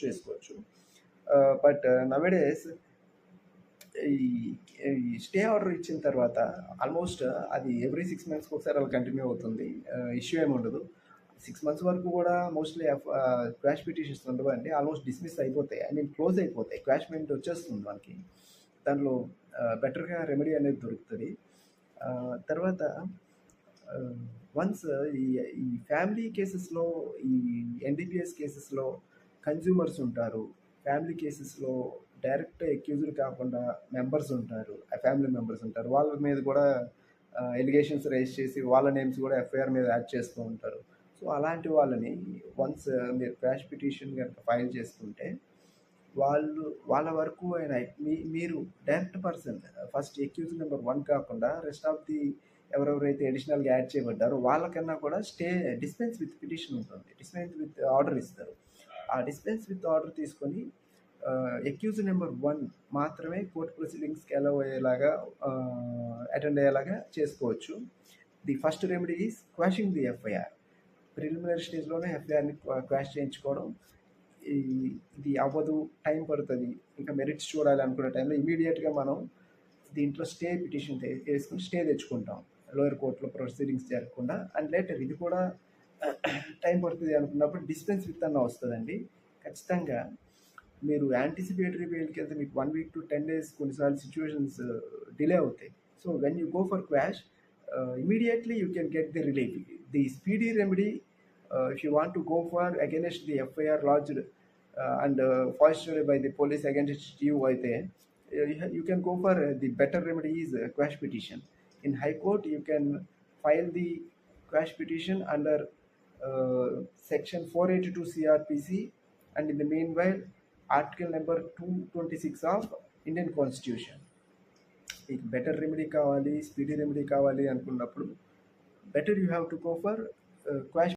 చేసుకోవచ్చు. But nowadays ఈ ఈ స్టే ఆర్డర్ ఇచ్చిన తర్వాత ఆల్మోస్ట్ అది ఎవ్రీ 6 మంత్స్‌కి ఒకసారి అలా కంటిన్యూ అవుతుంది. ఇష్యూ ఏమి ఉండదు. 6 మంత్స్ వరకు కూడా మోస్ట్‌లీ క్వాష్ పిటిషన్స్ ఉండవండి. ఆల్మోస్ట్ డిస్మిస్ అయిపోతాయి. ఐ మీన్ క్లోజ్ అయిపోతాయి. క్వాష్‌మెంట్ వచ్చేస్తుంది మనకి. దాంట్లో బెటర్‌గా రెమెడీ అనేది దొరుకుతది. తర్వాత వన్స్ ఈ ఈ ఫ్యామిలీ కేసెస్‌లో, ఈ ఎన్‌డీపీఎస్ కేసెస్‌లో కన్జ్యూమర్స్ ఉంటారు. ఫ్యామిలీ కేసెస్‌లో డైరెక్ట్ అక్యూజ్డ్ కాకుండా మెంబర్స్ ఉంటారు. ఫ్యామిలీ మెంబర్స్ ఉంటారు. వాళ్ళ మీద కూడా ఎలిగేషన్స్ రైజ్ చేసి వాళ్ళ నేమ్స్ కూడా ఎఫ్ఐఆర్ మీద యాడ్ చేస్తూ ఉంటారు. సో అలాంటి వాళ్ళని వన్స్ మీరు క్వాష్ పిటిషన్ కనుక ఫైల్ చేసుకుంటే వాళ్ళ వరకు అయినా మీరు direct person first accuse number 1 కాకుండా రెస్ట్ ఆఫ్ ది ఎవరెవరైతే అడిషనల్గా యాడ్ చేయబడ్డారో వాళ్ళకన్నా కూడా డిస్పెన్స్ విత్ పిటిషన్ ఉంటుంది. డిస్పెన్స్ విత్ ఆర్డర్ ఇస్తారు. ఆ డిస్పెన్స్ విత్ ఆర్డర్ తీసుకొని అక్యూజ్ నెంబర్ 1 మాత్రమే కోర్ట్ ప్రొసీడింగ్స్కి అలౌ అయ్యేలాగా అటెండ్ అయ్యేలాగా చేసుకోవచ్చు. The first remedy is quashing the FIR. Preliminary స్టేజ్లోనే ఎఫ్ఐఆర్ని క్వాష్ చేయించుకోవడం. ఇది అవ్వదు, టైం పడుతుంది, ఇంకా మెరిట్స్ చూడాలి అనుకునే టైంలో ఇమీడియట్గా మనం దీంట్లో స్టే పిటిషన్ వేసుకుని స్టే తెచ్చుకుంటాం లోయర్ కోర్టులో ప్రొసీడింగ్స్ జరగకుండా. అండ్ లేటర్ ఇది కూడా టైం పడుతుంది అనుకున్నప్పుడు డిస్పెన్స్ విత్ అన్న వస్తుందండి. ఖచ్చితంగా మీరు యాంటిసిపేటరీ బెయిల్కి వెళ్తే మీకు 1 వీక్ టు 10 days కొన్నిసార్లు సిచ్యువేషన్స్ డిలే అవుతాయి. So when you go for quash, immediately you can get the relief. The speedy remedy, if you want to go for against the FIR lodged and foisted by the police against you, you can go for the better remedy is quash petition. In High Court, you can file the quash petition under section 482 CRPC, and in the meanwhile, article number 226 of Indian Constitution. మీకు better remedy కావాలి, speedy remedy కావాలి అనుకున్నప్పుడు better you have to go for quash